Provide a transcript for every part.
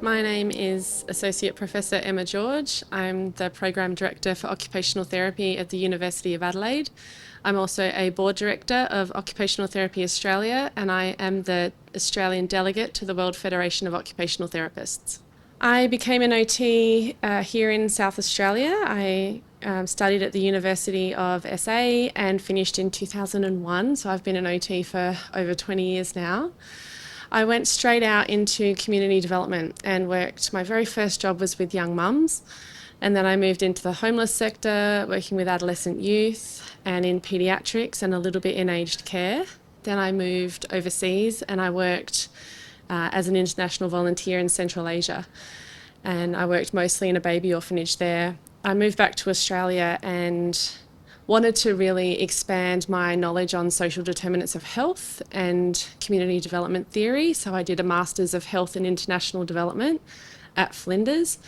My name is Associate Professor Emma George. I'm the Program Director for Occupational Therapy at the University of Adelaide. I'm also a Board Director of Occupational Therapy Australia, and I am the Australian Delegate to the World Federation of Occupational Therapists. I became an OT here in South Australia. I studied at the University of SA and finished in 2001, so I've been an OT for over 20 years now. I went straight out into community development and worked. My very first job was with young mums, and then I moved into the homeless sector, working with adolescent youth and in paediatrics and a little bit in aged care. Then I moved overseas and I worked as an international volunteer in Central Asia, and I worked mostly in a baby orphanage there. I moved back to Australia and wanted to really expand my knowledge on social determinants of health and community development theory, so I did a Masters of Health and International Development at Flinders.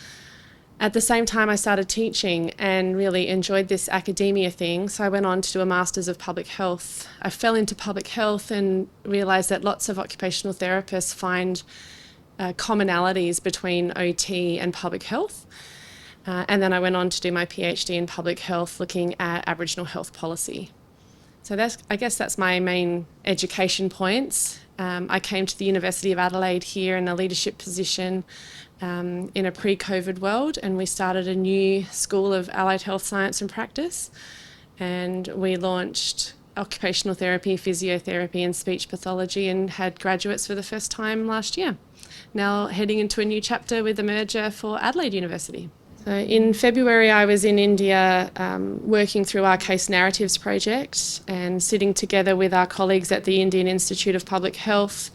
At the same time, I started teaching and really enjoyed this academia thing, so I went on to do a Masters of Public Health. I fell into public health and realised that lots of occupational therapists find commonalities between OT and public health. And then I went on to do my PhD in public health, looking at Aboriginal health policy. So I guess that's my main education points. I came to the University of Adelaide here in a leadership position in a pre-COVID world, and we started a new School of Allied Health Science and Practice, and we launched occupational therapy, physiotherapy and speech pathology, and had graduates for the first time last year. Now heading into a new chapter with the merger for Adelaide University. So in February, I was in India working through our Case Narratives project and sitting together with our colleagues at the Indian Institute of Public Health,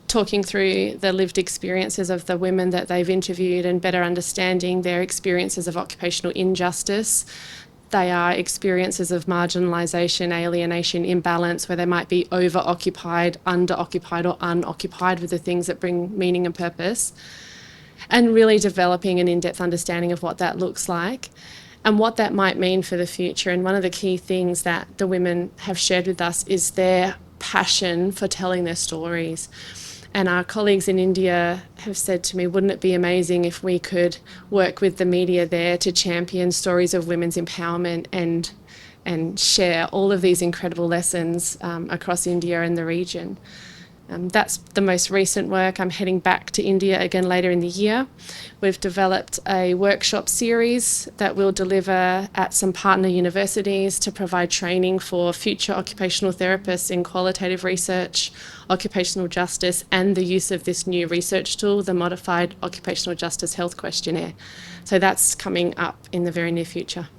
talking through the lived experiences of the women that they've interviewed and better understanding their experiences of occupational injustice. They are experiences of marginalisation, alienation, imbalance, where they might be over-occupied, under-occupied or unoccupied with the things that bring meaning and purpose. And really developing an in-depth understanding of what that looks like and what that might mean for the future. And one of the key things that the women have shared with us is their passion for telling their stories. And our colleagues in India have said to me, wouldn't it be amazing if we could work with the media there to champion stories of women's empowerment and share all of these incredible lessons across India and the region. That's the most recent work. I'm heading back to India again later in the year. We've developed a workshop series that we'll deliver at some partner universities to provide training for future occupational therapists in qualitative research, occupational justice, and the use of this new research tool, the Modified Occupational Justice Health Questionnaire. So that's coming up in the very near future.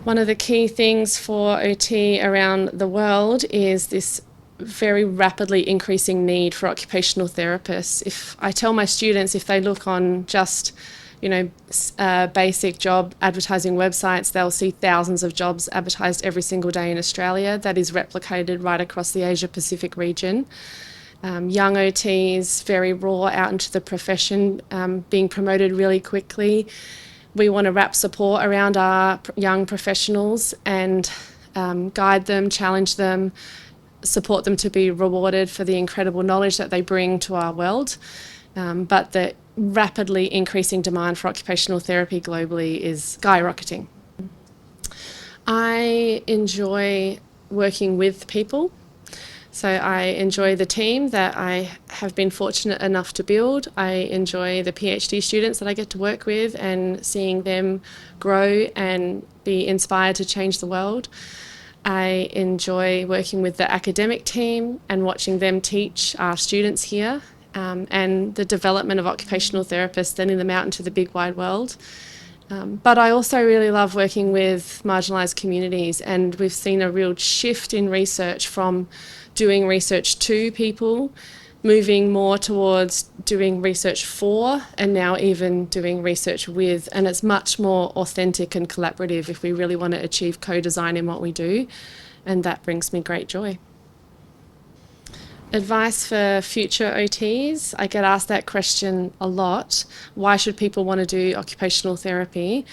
One of the key things for OT around the world is this very rapidly increasing need for occupational therapists. If I tell my students, if they look on just, basic job advertising websites, they'll see thousands of jobs advertised every single day in Australia. That is replicated right across the Asia Pacific region. Young OTs, very raw out into the profession, being promoted really quickly. We want to wrap support around our young professionals and guide them, challenge them, support them to be rewarded for the incredible knowledge that they bring to our world. But the rapidly increasing demand for occupational therapy globally is skyrocketing. I enjoy working with people. So I enjoy the team that I have been fortunate enough to build. I enjoy the PhD students that I get to work with and seeing them grow and be inspired to change the world. I enjoy working with the academic team and watching them teach our students here and the development of occupational therapists sending them out into the big wide world. But I also really love working with marginalised communities, and we've seen a real shift in research from doing research to people, moving more towards doing research for, and now even doing research with. And it's much more authentic and collaborative if we really want to achieve co-design in what we do. And that brings me great joy. Advice for future OTs. I get asked that question a lot. Why should people want to do occupational therapy?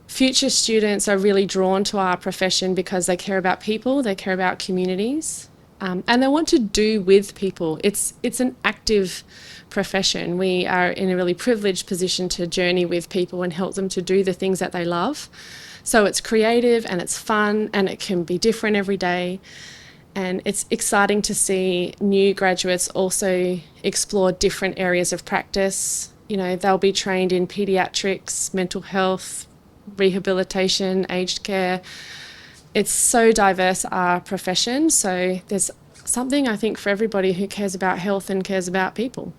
Future students are really drawn to our profession because they care about people, they care about communities. and they want to do with people. It's an active profession. We are in a really privileged position to journey with people and help them to do the things that they love. So it's creative and it's fun and it can be different every day. And it's exciting to see new graduates also explore different areas of practice. You know, they'll be trained in paediatrics, mental health, rehabilitation, aged care. It's so diverse, our profession. So there's something, I think, for everybody who cares about health and cares about people.